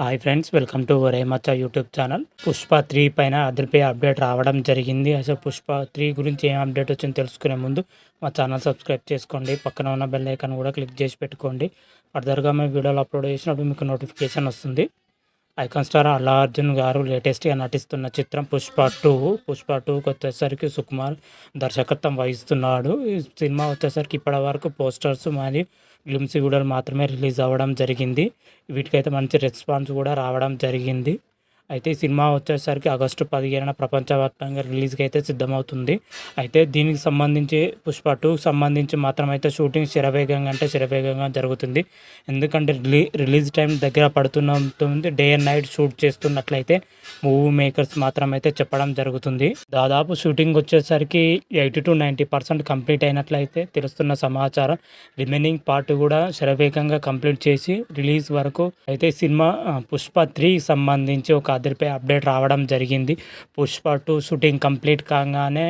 Hi friends, welcome to రేమచ్చ YouTube channel. Pushpa 3 పైన అదిరిపోయే అప్డేట్ రావడం జరిగింది. అసలు పుష్ప 3 గురించి ఏం అప్డేట్ వచ్చిందో తెలుసుకునే ముందు మా ఛానల్ సబ్స్క్రైబ్ చేసుకోండి. పక్కన ఉన్న బెల్ ఐకాన్ కూడా క్లిక్ చేసి పెట్టుకోండి. ఫర్దర్గా మేము వీడియోలు అప్లోడ్ చేసినప్పుడు మీకు నోటిఫికేషన్ వస్తుంది. ఐకాన్ స్టార్ అల్లు అర్జున్ గారు లేటెస్ట్గా నటిస్తున్న చిత్రం పుష్ప 2. పుష్ప 2కి వచ్చేసరికి సుకుమార్ దర్శకత్వం వహిస్తున్నాడు. ఈ సినిమా వచ్చేసరికి ఇప్పటి వరకు పోస్టర్స్ మరియు గ్లిమ్స్ వీడియోలు మాత్రమే రిలీజ్ అవ్వడం జరిగింది. వీటికైతే మంచి రెస్పాన్స్ కూడా రావడం జరిగింది. అయితే ఈ సినిమా వచ్చేసరికి ఆగస్టు 15న ప్రపంచవ్యాప్తంగా రిలీజ్కి అయితే సిద్ధమవుతుంది. అయితే దీనికి సంబంధించి పుష్ప 2కి సంబంధించి మాత్రం అయితే షూటింగ్ శరవేగంగా జరుగుతుంది. ఎందుకంటే రిలీజ్ టైం దగ్గర పడుతున్నటుంది. డే అండ్ నైట్ షూట్ చేస్తున్నట్లయితే మూవీ మేకర్స్ మాత్రం అయితే చెప్పడం జరుగుతుంది. దాదాపు షూటింగ్ వచ్చేసరికి 80-90% కంప్లీట్ అయినట్లయితే తెలుస్తున్న సమాచారం. రిమైనింగ్ పార్ట్ కూడా శరవేగంగా కంప్లీట్ చేసి రిలీజ్ వరకు అయితే సినిమా పుష్ప 3కి సంబంధించి ఒక అదిరిపై అప్డేట్ రావడం జరిగింది. పుష్ప 2 షూటింగ్ కంప్లీట్ కాగానే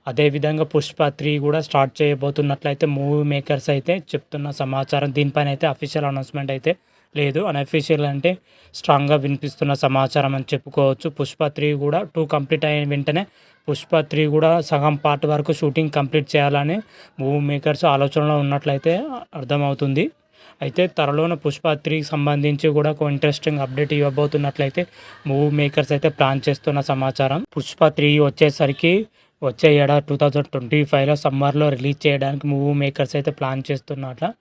అదేవిధంగా పుష్ప 3 కూడా స్టార్ట్ చేయబోతున్నట్లయితే మూవీ మేకర్స్ అయితే చెప్తున్న సమాచారం. దీనిపైన అయితే అఫీషియల్ అనౌన్స్మెంట్ అయితే లేదు. అన్అఫీషియల్ అంటే స్ట్రాంగ్గా వినిపిస్తున్న సమాచారం అని చెప్పుకోవచ్చు. పుష్ప 3 కూడా 2 కంప్లీట్ అయిన వెంటనే పుష్ప 3 కూడా సగం పార్ట్ వరకు షూటింగ్ కంప్లీట్ చేయాలని మూవీ మేకర్స్ ఆలోచనలో ఉన్నట్లయితే అర్థమవుతుంది. అయితే త్వరలోనే పుష్ప 3కి సంబంధించి కూడా ఒక ఇంట్రెస్టింగ్ అప్డేట్ ఇవ్వబోతున్నట్లయితే మూవీ మేకర్స్ అయితే ప్లాన్ చేస్తున్న సమాచారం. పుష్ప 3 వచ్చేసరికి వచ్చే ఏడాది 2025లో సమ్మర్లో రిలీజ్ చేయడానికి మూవీ మేకర్స్ అయితే ప్లాన్ చేస్తున్నట్ల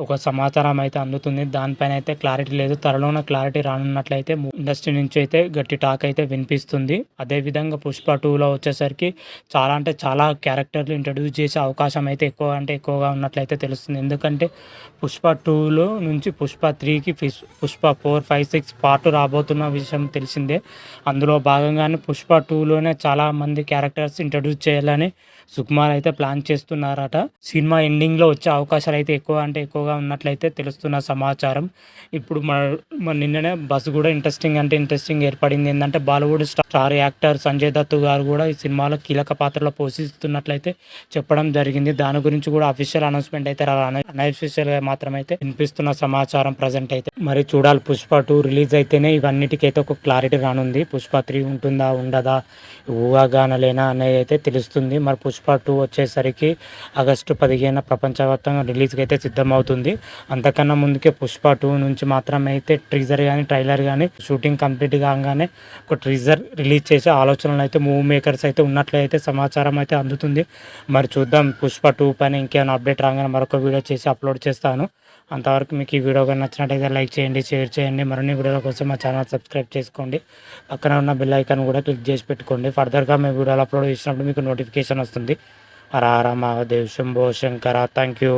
ఒక సమాచారం అయితే అందుతుంది. దానిపైన అయితే క్లారిటీ లేదు. త్వరలోనే క్లారిటీ రానున్నట్లయితే ఇండస్ట్రీ నుంచి అయితే గట్టి టాక్ అయితే వినిపిస్తుంది. అదేవిధంగా పుష్ప 2లో వచ్చేసరికి చాలా క్యారెక్టర్లు ఇంట్రడ్యూస్ చేసే అవకాశం అయితే ఎక్కువగా ఉన్నట్లయితే తెలుస్తుంది. ఎందుకంటే పుష్ప 2లో నుంచి పుష్ప 3కి పుష్ప 4, 5, 6 పార్ట్ రాబోతున్న విషయం తెలిసిందే. అందులో భాగంగానే పుష్ప 2లోనే చాలా మంది క్యారెక్టర్స్ ఇంట్రడ్యూస్ చేయాలని సుకుమార్ అయితే ప్లాన్ చేస్తున్నారట. సినిమా ఎండింగ్లో వచ్చే అవకాశాలు అయితే ఎక్కువగా ఉన్నట్లయితే తెలుస్తున్న సమాచారం. ఇప్పుడు మన నిన్ననే బస్ కూడా ఇంట్రెస్టింగ్ ఏర్పడింది. ఏంటంటే బాలీవుడ్ స్టార్ యాక్టర్ సంజయ్ దత్ గారు కూడా ఈ సినిమాలో కీలక పాత్రలో పోషిస్తున్నట్లయితే చెప్పడం జరిగింది. దాని గురించి కూడా అఫీషియల్ అనౌన్స్మెంట్ అయితే అన్అఫీషియల్గా మాత్రమైతే వినిపిస్తున్న సమాచారం ప్రజెంట్ అయితే. మరి చూడాలి, పుష్ప 2 రిలీజ్ అయితేనే ఇవన్నిటికైతే ఒక క్లారిటీ రానుంది. పుష్ప 3 ఉంటుందా ఉండదా, ఊహాగానలేనా అనేది అయితే తెలుస్తుంది. మరి పుష్ప 2 వచ్చేసరికి ఆగస్టు 15న ప్రపంచవ్యాప్తంగా రిలీజ్కి అయితే సిద్ధమవుతుంది. అంతకన్నా ముందుకే పుష్ప 2 నుంచి మాత్రం అయితే టీజర్ కానీ ట్రైలర్ కానీ షూటింగ్ కంప్లీట్ కాగానే ఒక టీజర్ రిలీజ్ చేసే ఆలోచనలు అయితే మూవీ మేకర్స్ అయితే ఉన్నట్లయితే సమాచారం అయితే అందుతుంది. మరి చూద్దాం, పుష్ప 2 పైన ఇంకేమైనా అప్డేట్ రాగానే మరొక వీడియో చేసి అప్లోడ్ చేస్తాను. అంతవరకు మీకు ఈ వీడియో కానీ నచ్చినట్టయితే లైక్ చేయండి, షేర్ చేయండి. మరిన్ని వీడియోల కోసం మా ఛానల్ సబ్స్క్రైబ్ చేసుకోండి. పక్కన ఉన్న బెల్ ఐకాన్ కూడా క్లిక్ చేసి పెట్టుకోండి. ఫర్దర్గా మేము వీడియోలు అప్లోడ్ చేసినప్పుడు మీకు నోటిఫికేషన్ వస్తుంది. హర హర మహాదేవ్, శంభో శంకర. Thank you.